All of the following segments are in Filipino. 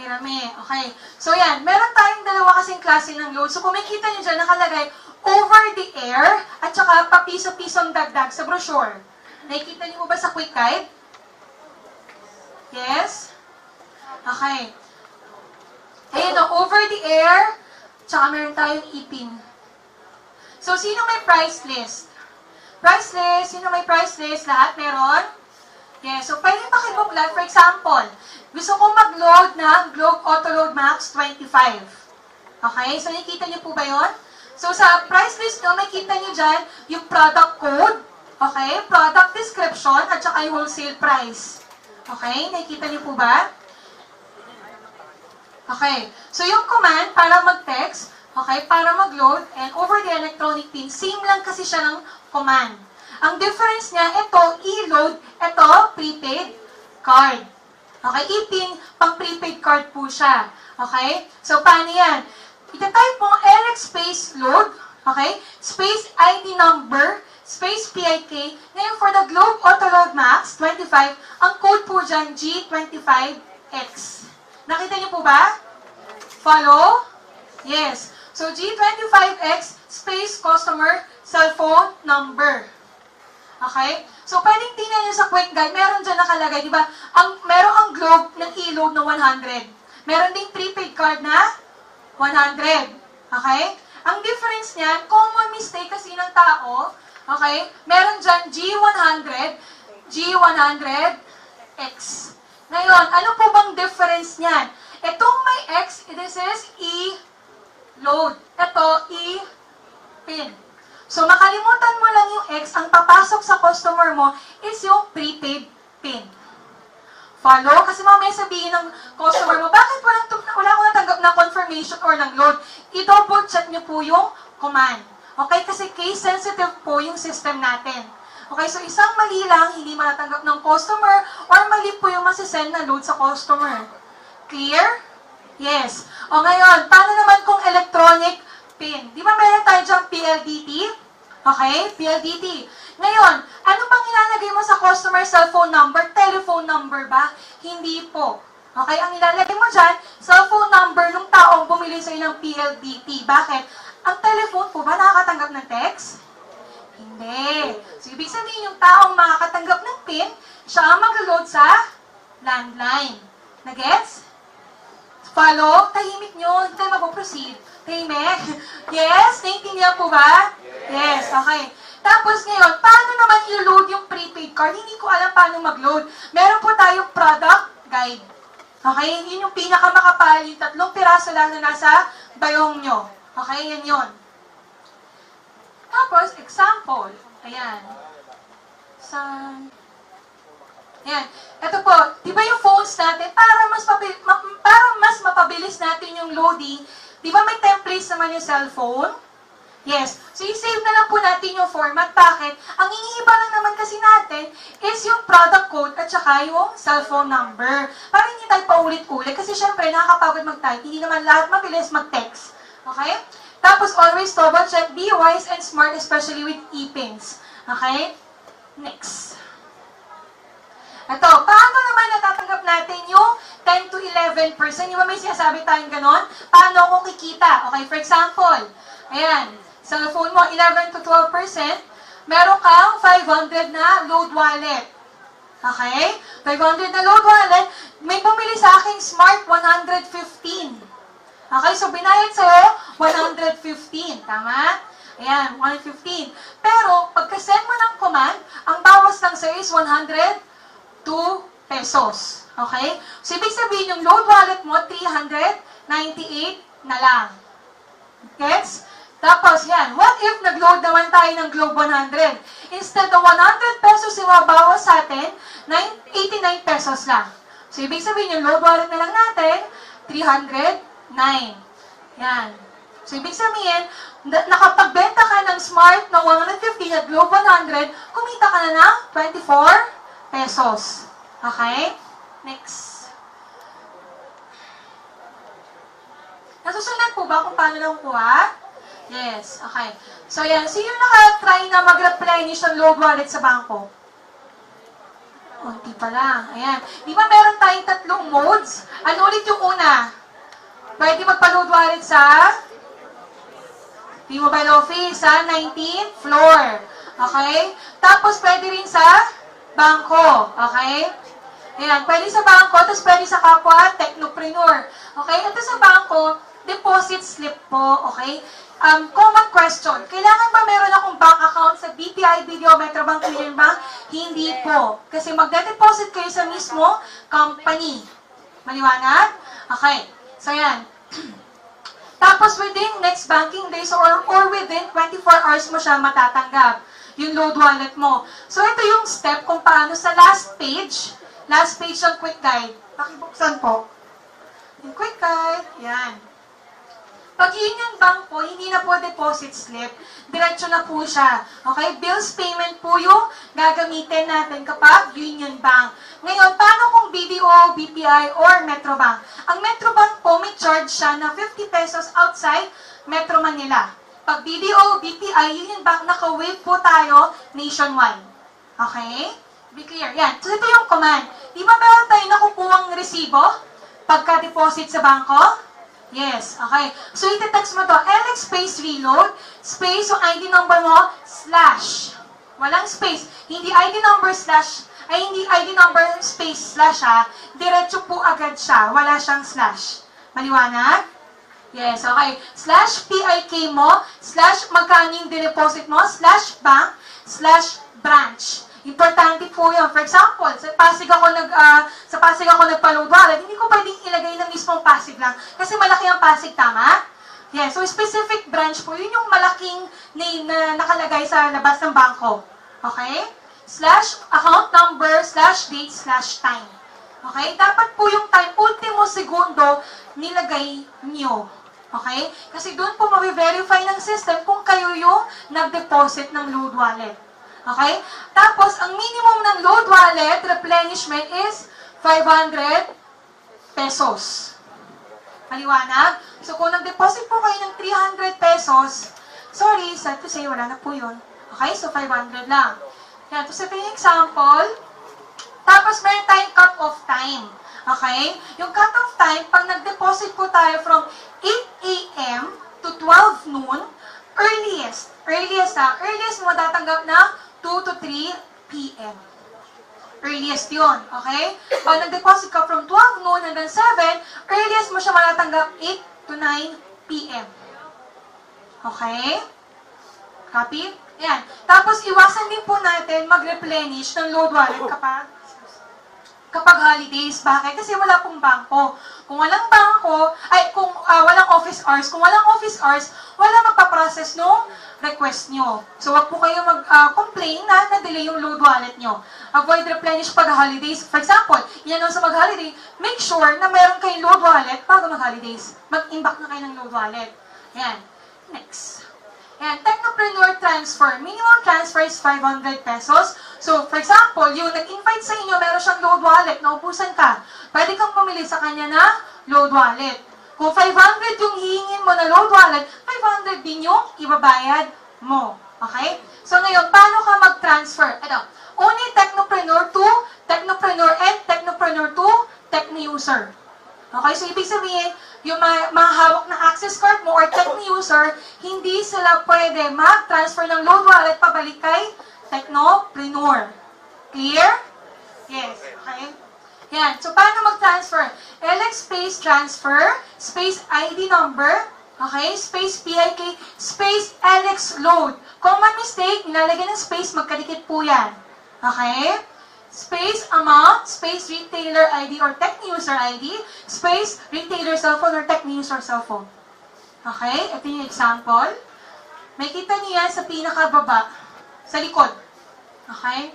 hirami. Okay. So yan, meron tayong dalawa kasing klase ng load. So kung makikita nyo dyan, nakalagay over the air at saka papiso-pisong dagdag sa brochure. Nakikita nyo ba sa quick guide? Yes? Okay. Ayun o, over the air, tsaka meron tayong ipin. So, sino may price list? Price list, sino may price list? Lahat meron? Yes, so pwede pakibuklat. For example, gusto kong mag-load ng Globe Autoload Max 25. Okay, so nakikita niyo po ba yun? So, sa price list nyo, makikita niyo dyan yung product code, okay, product description, at saka yung wholesale price. Okay, nakikita niyo po ba? Okay, so yung command para mag-text, okay, para mag-load, and over the electronic pin, same lang kasi siya ng command. Ang difference niya, ito, e-load, ito, prepaid card. Okay, e-pin, pang prepaid card po siya. Okay, so paano yan? Ita-type mo LX space load, okay, space ID number, space PIK. Ngayon, for the Globe Autoload Max 25, ang code po dyan, G25X. Nakita niyo po ba? Follow? Yes. So, G25X space customer cellphone number. Okay? So, pwedeng tingnan niyo sa quick guide. Meron dyan nakalagay, di ba? Meron ang globe ng e-load na 100. Meron ding prepaid card na 100. Okay? Ang difference niyan, common mistake kasi ng tao, okay? Meron dyan G100, G100X. Ngayon, ano po bang difference niyan? Itong may X, this is E-load. Ito, E-pin. So, makalimutan mo lang yung X, ang papasok sa customer mo is yung prepaid pin. Follow? Kasi mamaya sabihin ng customer mo, bakit wala ko natanggap ng confirmation or ng load? I-double check nyo po yung command. Okay? Kasi case sensitive po yung system natin. Okay, so isang mali lang, hindi matatanggap ng customer, or mali po yung masisend na load sa customer. Clear? Yes. O ngayon, paano naman kung electronic pin? Di ba meron tayo dyan PLDT? Okay, PLDT. Ngayon, ano bang ilalagay mo sa customer cellphone number? Telephone number ba? Hindi po. Okay, ang ilalagay mo dyan, cellphone number ng taong bumili sa'yo ng PLDT. Bakit? Ang telephone po ba nakakatanggap ng text? Hindi. So, ibig sabihin yung taong makakatanggap ng PIN, siya ang mag-load sa landline. Nagets? Follow? Tahimik nyo. Hindi tayo mag-proceed. Tahimik? Yes? Naintindihan po ba? Yes. Okay. Tapos ngayon, paano naman i-load yung prepaid card? Hindi ko alam paano mag-load. Meron po tayong product guide. Okay? Yun yung pinakamakapal. Yung 3 piraso lang na nasa bayong nyo. Okay? Yan yun. Tapos, example. Ayan. Ayan. Ito po, di ba yung phones natin, para mas mapabilis natin yung loading, di ba may templates naman yung cellphone? Yes. So, i-save na lang po natin yung format. Bakit? Ang iniiba lang naman kasi natin is yung product code at saka yung cellphone number. Para hindi tayo paulit-ulit. Kasi syempre, nakakapagod mag-type. Hindi naman lahat mabilis mag-text. Okay? Tapos, always double check, be wise and smart, especially with e-pins. Okay? Next. Ito, paano naman natatanggap natin yung 10 to 11%? Yung may sinasabi tayong ganon? Paano kung kikita? Okay, for example, ayan, cellphone mo, 11 to 12%, meron kang 500 na load wallet. Okay? 500 na load wallet, may bumili sa aking Smart 115. Okay, so binayad sa'yo, 115. Tama? Ayan, 115. Pero, pagka-send mo ng command, ang bawas lang sa'yo is 102 pesos. Okay? So, ibig sabihin, yung load wallet mo, 398 na lang. Gets? Tapos, yan. What if nag-load naman tayo ng Globe 100? Instead of 100 pesos yung mabawas sa atin, 89 pesos lang. So, ibig sabihin, yung load wallet na lang natin, 309. Yan. So, ibig sabihin, nakapagbenta ka ng Smart na 150 at Globe 100, kumita ka na ng 24 pesos. Okay? Next. Nasusunod po ba kung paano lang kuha? Yes. Okay. So, yan. Sino naka-try na mag-replenish ng load wallet sa bangko? Konti pa lang. Ayan. Di ba meron tayong tatlong modes? Ano ulit yung una? Pwede magpa-load wallet sa T-Mobile Office sa 19th floor. Okay? Tapos pwede rin sa bangko. Okay? Ayan. Pwede sa bangko, tapos pwede sa kapwa technopreneur. Okay? Ito sa bangko, deposit slip po. Okay? Common question. Kailangan ba meron akong bank account sa BPI, BDO, Metrobank, Union Bank? Hindi po. Kasi magde-deposit kayo sa mismo company. Maliwanag? Okay. So, yan. Tapos, within next banking days or within 24 hours mo siya matatanggap. Yung load wallet mo. So, ito yung step kung paano sa last page ng quick guide. Pakibuksan po. Yung quick guide. Yan. Pag Union Bank po, hindi na po deposit slip. Diretso na po siya. Okay? Bills payment po yung gagamitin natin kapag Union Bank. Ngayon, paano kung BDO, BPI, or Metrobank? Ang Metrobank po, may charge siya na 50 pesos outside Metro Manila. Pag BDO, BPI, Union Bank, naka-waive po tayo nationwide. Okay? Be clear. Yan. So, ito yung command. Di ba meron tayo nakukuhang resibo pagka-deposit sa bangko? Yes, okay. So, iti-text mo to, LX space reload, space yung ID number mo, slash. Walang space. Hindi ID number slash, hindi ID number space slash ha. Diretso po agad siya. Wala siyang slash. Maliwanag? Yes, okay. Slash PIK mo, slash magkano yung dineposit mo, slash bank, slash branch. Importante po yun. For example, sa Pasig ako nagpa-load wallet, hindi ko pwedeng ilagay na mismong Pasig lang. Kasi malaki ang Pasig, tama? Yeah, so specific branch po, yun yung malaking name na nakalagay sa labas ng bangko. Okay? Slash account number, slash date, slash time. Okay? Dapat po yung time, ultimo segundo, nilagay nyo. Okay? Kasi doon po ma-verify ng system kung kayo yung nag-deposit ng load wallet. Okay? Tapos, ang minimum ng load wallet replenishment is 500 pesos. Maliwanag? So, kung nag-deposit po kayo ng 300 pesos, sorry, sad to say, wala na po yun. Okay? So, 500 lang. Yan. So, ito yung example. Tapos, meron tayong cut-off time. Okay? Yung cut-off time, pag nag-deposit po tayo from 8 a.m. to 12 noon, earliest mo tatanggap na 2 to 3 p.m. Earliest yun, okay? Pag nag-deposit ka from 12 noon hanggang 7, earliest mo siya matatanggap 8 to 9 p.m. Okay? Copy? Yan. Tapos, iwasan din po natin mag-replenish ng load wallet kapag holidays. Bakit? Kasi wala pong bangko. Kung walang bangko, kung walang office hours, wala magpaprocess nung request nyo. So, wag po kayo mag-complain na na-delay yung load wallet nyo. Avoid replenish pag holidays. For example, yan sa mag-holiday, make sure na meron kayong load wallet bago mag-holidays. Mag-imbak na kayo ng load wallet. Yan. Next. Yan. Technopreneur transfer. Minimum transfer is 500 pesos. So, for example, yung nag-invite sa inyo, meron siyang load wallet, naupusan ka. Pwede kang pumili sa kanya na load wallet. Kung 500 yung hihingin mo na load wallet, 500 din yung ibabayad mo. Okay? So ngayon, paano ka mag-transfer? Ito, only Technopreneur to Technopreneur and Technopreneur to Techni-user. Okay? So ibig sabihin, yung mga hawak na access card mo or Techni-user, hindi sila pwede mag-transfer ng load wallet pabalik kay Technopreneur. Clear? Yes. Okay? Yan. So, paano mag-transfer? LX space transfer, space ID number, okay, space PIK, space LX load. Common mistake, nilalagyan ng space, magkadikit po yan. Okay? Space amount, space retailer ID or Techni-user ID, space retailer cellphone or Techni-user cellphone. Okay? Ito yung example. May kita niya sa pinakababa, sa likod. Okay?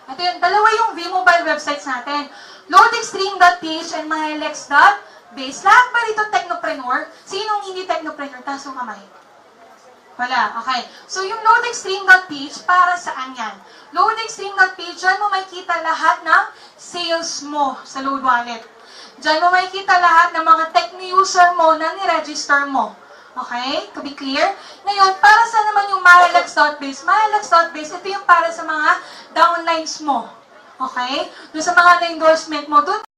Ito yung dalawa yung V-Mobile websites natin. Loadextreme.ph and mylex.base. Lahat ba rito Technopreneur? Sinong hindi Technopreneur? Taas yung kamay. Wala. Okay. So, yung loadextreme.ph, para saan yan? Loadextreme.ph, dyan mo makikita lahat ng sales mo sa load wallet. Dyan mo makikita lahat ng mga Techni-user mo na niregister mo. Okay? To be clear? Ngayon, para sa naman yung Marilax.biz? Marilax.biz, ito yung para sa mga downlines mo. Okay? Doon sa mga na-endorsement mo, doon